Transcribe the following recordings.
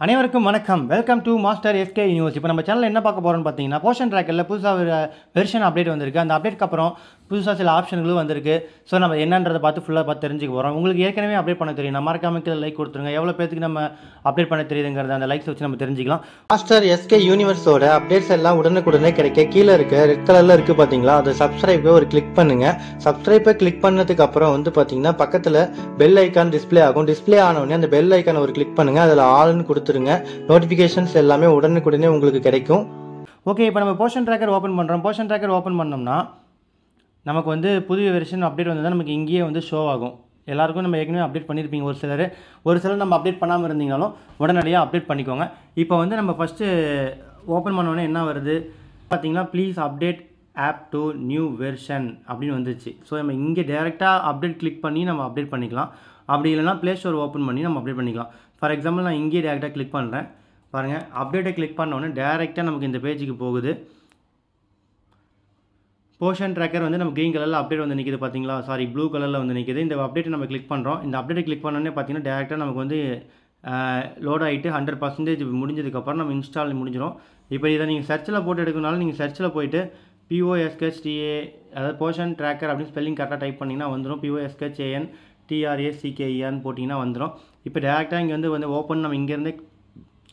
அனைவருக்கும் வணக்கம். Welcome to master SK universe. இப்போ நம்ம சேனலில் என்ன பார்க்க போகிறோம்னு பார்த்தீங்கன்னா, போர்ஷன் ட்ராக்கரில் புதுசாக ஒரு வெர்ஷன் அப்டேட் வந்திருக்கு. அந்த அப்டேட்க்கு அப்புறம் புதுசாக சில ஆப்ஷன்களும் வந்திருக்கு. ஸோ நம்ம என்னன்றதை ஃபுல்லாக பார்த்து தெரிஞ்சுக்க போகிறோம். உங்களுக்கு ஏற்கனவே அப்டேட் பண்ண தெரியும், நம்ம மறக்காம லைக் கொடுத்துருங்க. எவ்வளோ பேருக்கு நம்ம அப்டேட் பண்ண தெரியுதுங்கிறத அந்த லைக்ஸ் வச்சு நம்ம தெரிஞ்சுக்கலாம். மாஸ்டர் எஸ்கே யூனிவர்ஸோட அப்டேட்ஸ் எல்லாம் உடனுக்குடனே கிடைக்க கீழே இருக்க ரெட் கலரில் இருக்குது பார்த்தீங்களா, அதை சப்ஸ்கிரைபை ஒரு கிளிக் பண்ணுங்கள். சப்ஸ்கிரைபை கிளிக் பண்ணதுக்கு அப்புறம் பார்த்தீங்கன்னா பக்கத்தில் பெல் ஐக்கான் டிஸ்பிளே ஆகும். டிஸ்பிளே ஆனவுடனே அந்த பெல் ஐக்கானை ஒரு கிளிக் பண்ணுங்கள். அதில் ஆல்னு கொடுத்துருங்க. நோட்டிஃபிகேஷன்ஸ் எல்லாமே உடனுக்குடனே உங்களுக்கு கிடைக்கும். ஓகே, இப்போ நம்ம போர்ஷன் ட்ராக்கர் ஓப்பன் பண்ணுறோம். போர்ஷன் ட்ராக்கர் ஓப்பன் பண்ணோம்னா நமக்கு புதிய வெர்ஷன் அப்டேட் வந்ததுன்னா நமக்கு இங்கேயே ஷோ ஆகும். எல்லாருக்கும் நம்ம ஏற்கனவே அப்டேட் பண்ணியிருப்பீங்க. ஒரு சிலர் நம்ம அப்டேட் பண்ணாமல் இருந்தீங்கனாலும் உடனடியாக அப்டேட் பண்ணிக்கோங்க. இப்போ நம்ம ஃபஸ்ட்டு ஓப்பன் பண்ணோன்னே என்ன வருது பார்த்தீங்கன்னா, please update app to new version அப்படின்னு வந்துச்சு. ஸோ நம்ம இங்கே டேரெக்டாக அப்டேட் கிளிக் பண்ணி நம்ம அப்டேட் பண்ணிக்கலாம். அப்படி இல்லைனா ப்ளே ஸ்டோர் ஓப்பன் பண்ணி நம்ம அப்டேட் பண்ணிக்கலாம். ஃபார் எக்ஸாம்பிள் நான் இங்கேயே டேரெக்டாக கிளிக் பண்ணுறேன். பாருங்கள், அப்டேட்டை கிளிக் பண்ணோன்னே டேரெக்டாக நமக்கு இந்த பேஜுக்கு போகுது. போர்ஷன் ட்ராக்கர் நம்ம க்ரீன் கலரில் அப்டேட் நிற்கிது பார்த்தீங்களா, சாரி ப்ளூ கலரில் நிற்கிது. இந்த அப்டேட்டை நம்ம கிளிக் பண்ணுறோம். இந்த அப்டேட்டை கிளிக் பண்ணோன்னே பார்த்தீங்கன்னா டேரெக்டாக நமக்கு லோட் ஆகிட்டு 100% முடிஞ்சதுக்கப்புறம் நம்ம இன்ஸ்டால் முடிஞ்சிடும். இப்போ இதை நீங்கள் சர்ச்சில் போட்டு எடுக்கணுனாலும் நீங்கள் சர்ச்சில் போய்ட்டு POSHTA, அதாவது போர்ஷன் ட்ராக்கர் அப்படின்னு ஸ்பெல்லிங் கரெக்டாக டைப் பண்ணிங்கன்னா வந்துடும். POSHANTRACKER போட்டிங்கன்னா வந்துடும். இப்போ டேரெக்டாக இங்கே ஓப்பன் நம்ம இங்கேருந்தே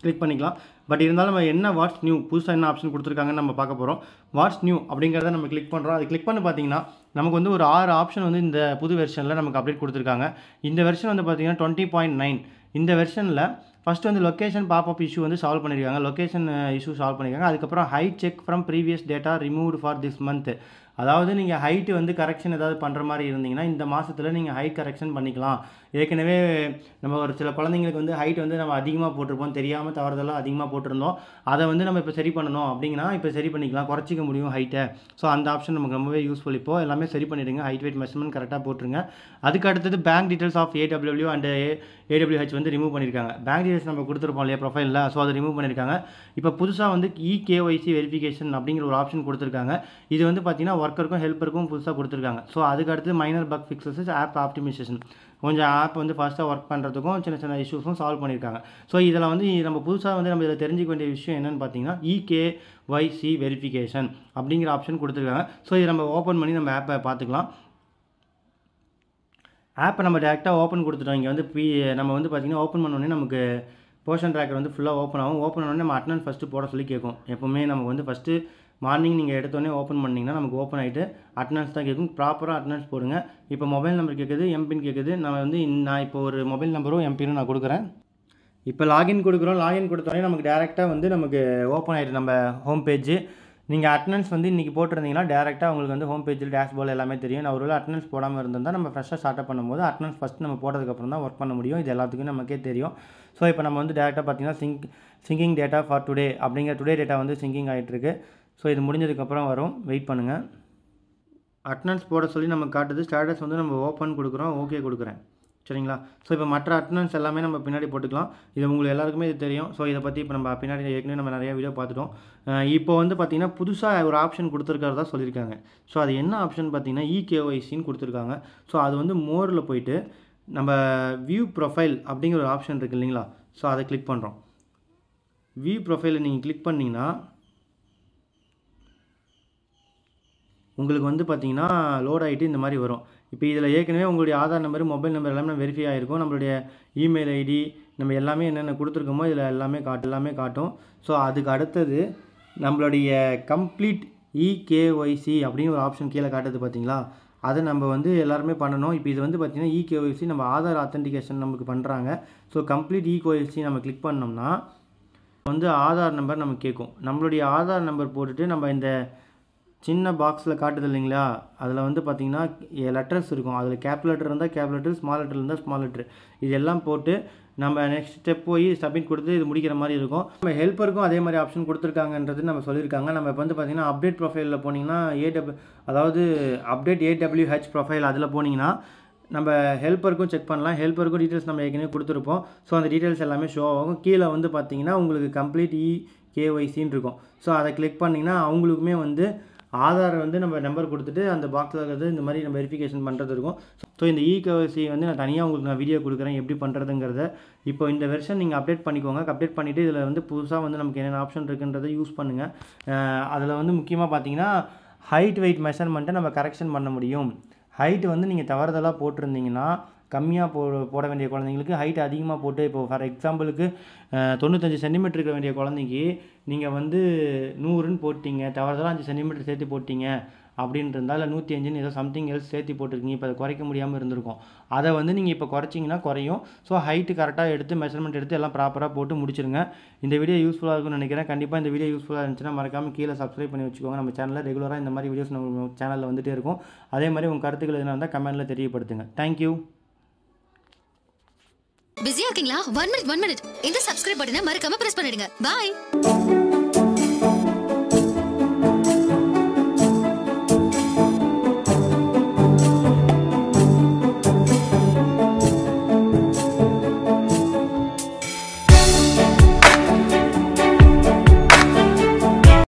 கிளிக் பண்ணிக்கலாம். பட் இருந்தாலும் நம்ம என்ன வாட்ஸ் நியூ, புதுசாக என்ன ஆப்ஷன் கொடுத்துருக்காங்கன்னு நம்ம பார்க்க போகிறோம். வாட்ஸ் நியூ அப்படிங்கிறத நம்ம கிளிக் பண்ணுறோம். அது கிளிக் பண்ணி பார்த்தீங்கன்னா நமக்கு ஒரு 6 ஆப்ஷன் இந்த புது வெர்ஷனில் நமக்கு அப்டேட் கொடுத்துருக்காங்க. இந்த வெர்ஷன் பார்த்தீங்கன்னா 20.9. இந்த வெர்ஷனில் first location popup issue solve பண்ணியிருக்காங்க. லொக்கேஷன் இஷ்யூ சால்வ் பண்ணியிருக்காங்க. அதுக்கப்புறம் height check from previous data removed for this month. அதாவது நீங்கள் ஹைட்டு கரெக்ஷன் ஏதாவது பண்ணுற மாதிரி இருந்தீங்கன்னா இந்த மாதத்தில் நீங்கள் ஹைட் கரெக்ஷன் பண்ணிக்கலாம். ஏற்கனவே நம்ம ஒரு சில குழந்தைங்களுக்கு ஹைட் நம்ம அதிகமாக போட்டிருப்போம், தெரியாமல் தவறுதெல்லாம் அதிகமாக போட்டிருந்தோம். அதை நம்ம இப்போ சரி பண்ணணும் அப்படிங்கன்னா இப்போ சரி பண்ணிக்கலாம், குறைச்சிக்க முடியும் ஹைட்டை. ஸோ அந்த ஆப்ஷன் நமக்கு ரொம்பவே யூஸ்ஃபுல். இப்போது எல்லாமே சரி பண்ணிவிடுங்க. ஹைட் வெயிட் மெஷர்மெண்ட் கரெக்டாக போட்டுருங்க. அதுக்கு அடுத்தது bank details of AWW and AWH remove பண்ணியிருக்காங்க. பேங்க் டீட்டெயில்ஸ் நம்ம கொடுத்துருப்போம் இல்லையா ப்ரொஃபைலில், ஸோ அதை ரிமூவ் பண்ணியிருக்காங்க. இப்போ புதுசாக EKYC வெரிஃபிகேஷன் அப்படிங்கிற ஒரு ஆப்ஷன் கொடுத்துருக்காங்க. இது பார்த்தீங்கன்னா ஒர்க்கருக்கும் ஹெல்ப்பருக்கும் புதுசாக கொடுத்துருக்காங்க. ஸோ அதுக்கு அடுத்து minor bug fixes, app optimization, கொஞ்சம் ஆப் ஃபாஸ்ட்டாக ஒர்க் பண்ணுறதுக்கும் சின்ன சின்ன இஷ்யூஸும் சால்வ் பண்ணியிருக்காங்க. ஸோ இதில் நம்ம புதுசாக நம்ம இதில் தெரிஞ்சிக்க வேண்டிய விஷயம் என்னென்னு பார்த்தீங்கன்னா EKYC வெரிஃபிகேஷன் அப்படிங்கிற ஆப்ஷன் கொடுத்துருக்காங்க. ஸோ இதை நம்ம ஓப்பன் பண்ணி நம்ம ஆப்பை பார்த்துக்கலாம். ஆப்பை நம்ம டேரெக்டாக ஓப்பன் கொடுத்துட்டோம். இங்கே நம்ம பார்த்திங்கன்னா ஓப்பன் பண்ணோடனே நமக்கு போர்ஷன் ட்ராக்கர் ஃபுல்லாக ஓப்பன் ஆகும். ஓப்பன் பண்ணோடனே நம்ம அட்டனன்ஸ் ஃபஸ்ட்டு போட சொல்லி கேட்கும். எப்போவுமே நமக்கு ஃபஸ்ட்டு மார்னிங் நீங்கள் எடுத்தோடனே ஓப்பன் பண்ணிங்கன்னா நமக்கு ஓப்பன் ஆகிட்டு அட்டனன்ஸ் தான் கேட்கும். ப்ராப்பராக அட்டனன்ஸ் போடுங்க. இப்போ மொபைல் நம்பர் கேட்குது, எம்பின் கேட்குது. நான் இப்போ ஒரு மொபைல் நம்பரும் எம்பினும் நான் கொடுக்குறேன். இப்போ லாகின் கொடுக்குறோம். லாகின் கொடுத்தோடனே நமக்கு டேரெக்டாக நமக்கு ஓப்பன் ஆகிட்டு நம்ம ஹோம் பேஜ். நீங்கள் அட்டனன்ஸ் இன்றைக்கி போட்டிருந்தீங்கன்னா டேரெக்டாக உங்களுக்கு ஹோம் பேஜில் டேஷ்போர்டில் எல்லாமே தெரியும். நான் ஒருவேளை அட்டனன்ஸ் போடாமல் இருந்திருந்தால் நம்ம ஃப்ரெஷ்ஷாக ஸ்டார்ட் பண்ணும்போது அட்டனன்ஸ் ஃபஸ்ட்டு நம்ம போட்டதுக்கப்புறம் தான் ஒர்க் பண்ண முடியும். இது எல்லாத்துக்கும் நமக்கே தெரியும். ஸோ இப்போ நம்ம டேரெக்டாக பார்த்தீங்கன்னா சிங்கிங் டேட்டா ஃபார் டுடே அப்படிங்கிற டுடே டேட்டா சிங்கிங் ஆகிட்டுருக்கு. ஸோ இது முடிஞ்சதுக்கப்புறம் வரும், வெயிட் பண்ணுங்கள். அட்டனன்ஸ் போட சொல்லி நமக்கு காட்டுது. ஸ்டேட்டஸ் நம்ம ஓப்பன் கொடுக்குறோம், ஓகே கொடுக்குறேன், சரிங்களா. ஸோ இப்போ மற்ற அட்டனன்ஸ் எல்லாமே நம்ம பின்னாடி போட்டுக்கலாம். இது உங்களுக்கு எல்லாருக்குமே இது தெரியும். ஸோ இதை பற்றி இப்போ நம்ம பின்னாடி ஏற்கனவே நம்ம நிறையா வீடியோ பார்த்துட்டோம். இப்போ பார்த்திங்கன்னா புதுசாக ஒரு ஆப்ஷன் கொடுத்துருக்கிறதா சொல்லியிருக்காங்க. ஸோ அது என்ன ஆப்ஷன் பார்த்தீங்கன்னா EKYCன்னு கொடுத்துருக்காங்க. ஸோ அது மோரில் போயிட்டு நம்ம வியூ ப்ரொஃபைல் அப்படிங்கிற ஒரு ஆப்ஷன் இருக்குது இல்லைங்களா. ஸோ அதை கிளிக் பண்ணுறோம். வியூ ப்ரொஃபைலை நீங்கள் கிளிக் பண்ணிங்கன்னா உங்களுக்கு பார்த்தீங்கன்னா லோட் ஆகிட்டு இந்த மாதிரி வரும். இப்போ இதில் ஏற்கனவே உங்களுடைய ஆதார் நம்பர், மொபைல் நம்பர் எல்லாமே வெரிஃபை ஆகிருக்கும். நம்மளுடைய இமெயில் ஐடி நம்ம எல்லாமே என்னென்ன கொடுத்துருக்கோமோ இதில் எல்லாமே காட்டும். ஸோ அதுக்கு அடுத்தது நம்மளுடைய கம்ப்ளீட் EKYC அப்படின்னு ஒரு ஆப்ஷன் கீழே காட்டுது பார்த்தீங்களா. அதை நம்ம எல்லாருமே பண்ணணும். இப்போ இது பார்த்திங்கன்னா EKYC நம்ம ஆதார் ஆத்தென்டிகேஷன் நமக்கு பண்ணுறாங்க. ஸோ கம்ப்ளீட் EKYC நம்ம கிளிக் பண்ணோம்னா ஆதார் நம்பர் நமக்கு கேட்கும். நம்மளுடைய ஆதார் நம்பர் போட்டுட்டு நம்ம இந்த சின்ன பாக்ஸில் காட்டுது இல்லைங்களா, அதில் பார்த்திங்கன்னா லெட்டர்ஸ் இருக்கும். அதில் கேப் லெட்டர் இருந்தால் கேப் லெட்டர், ஸ்மால் லெட்டர் இருந்தால் ஸ்மால் லெட்டர், இதெல்லாம் போட்டு நம்ம நெக்ஸ்ட் ஸ்டெப் போய் சப்மிட் கொடுத்து இது முடிக்கிற மாதிரி இருக்கும். நம்ம ஹெல்ப்பருக்கும் அதே மாதிரி ஆப்ஷன் கொடுத்துருக்காங்கன்றது நம்ம சொல்லியிருக்காங்க. நம்ம இப்போ பார்த்திங்கன்னா அப்டேட் ப்ரொஃபைலில் போனீங்கன்னா அதாவது அப்டேட் AWH ப்ரொஃபைல் அதில் போனீங்கன்னா நம்ம ஹெல்ப்பருக்கும் செக் பண்ணலாம். ஹெல்ப்பருக்கும் டீட்டெயில்ஸ் நம்ம ஏற்கனவே கொடுத்துருப்போம். ஸோ அந்த டீட்டெயில்ஸ் எல்லாமே ஷோ ஆகும். கீழே பார்த்தீங்கன்னா உங்களுக்கு கம்ப்ளீட் EKYCன்னு இருக்கும். ஸோ அதை கிளிக் பண்ணிங்கன்னா அவங்களுக்குமே ஆதார் வந்து நம்ம நம்பர் கொடுத்துட்டு அந்த பாக்ஸில் இருக்கிறது இந்த மாதிரி நம்ம வெரிஃபிகேஷன் பண்ணுறது இருக்கும். ஸோ இந்த இகேஒய்சி வந்து நான் தனியாக உங்களுக்கு நான் வீடியோ கொடுக்குறேன் எப்படி பண்ணுறதுங்கிறத. இப்போ இந்த வெர்ஷன் நீங்கள் அப்டேட் பண்ணிக்கோங்க. அப்டேட் பண்ணிவிட்டு இதில் வந்து புதுசாக வந்து நமக்கு என்னென்ன ஆப்ஷன் இருக்குன்றதை யூஸ் பண்ணுங்கள். அதில் வந்து முக்கியமாக பார்த்தீங்கன்னா ஹைட் வெயிட் மெஷர்மெண்ட்டை நம்ம கரெக்ஷன் பண்ண முடியும். ஹைட் வந்து நீங்கள் தவறுதலாக போட்டிருந்தீங்கன்னா கம்மியாக போட வேண்டிய குழந்தைங்களுக்கு ஹைட் அதிகமாக போட்டு, இப்போ ஃபார் எக்ஸாம்பிளுக்கு 95 சென்டிமீட்டர் இருக்க வேண்டிய குழந்தைக்கு நீங்கள் வந்து 100ன்னு போட்டிங்க, தவறுதலாக 5 சென்டிமீட்டர் சேர்த்து போட்டிங்க அப்படின்ட்டு இருந்தால், இல்லை 105ன்னு ஏதோ சம்திங் எல்ஸ் சேர்த்து போட்டிருக்கீங்க, இப்போ அதை குறைக்க முடியாமல் இருந்திருக்கும். அதை வந்து நீங்கள் இப்போ குறைச்சிங்கன்னா குறையும். ஸோ ஹைட்டு கரெக்டாக எடுத்து மெஷர்மெண்ட் எடுத்து எல்லாம் ப்ராப்பராக போட்டு முடிச்சிருங்க. இந்த வீடியோ யூஸ்ஃபுல்லாக இருக்கும்னு நினைக்கிறேன். கண்டிப்பாக இந்த வீடியோ யூஸ்ஃபுல்லாக இருந்துச்சுன்னா மறக்காமல் கீழே சப்ஸ்கிரைப் பண்ணி வச்சுக்கோங்க. நம்ம சேனலில் ரெகுலராக இந்த மாதிரி வீடியோஸ் நம்ம சேனலில் வந்துகிட்டே இருக்கும். அதே மாதிரி உங்கள் கருத்துக்கள் எதுனா இருந்தால் கமெண்ட்டில் தெரியப்படுத்துங்க. தேங்க்யூ. பிஸியா இருக்கீங்களா? 1 மினிட் இந்த சப்ஸ்கிரைப் பட்டனை மறக்காம பிரஸ் பண்ணிடுங்க. பாய்.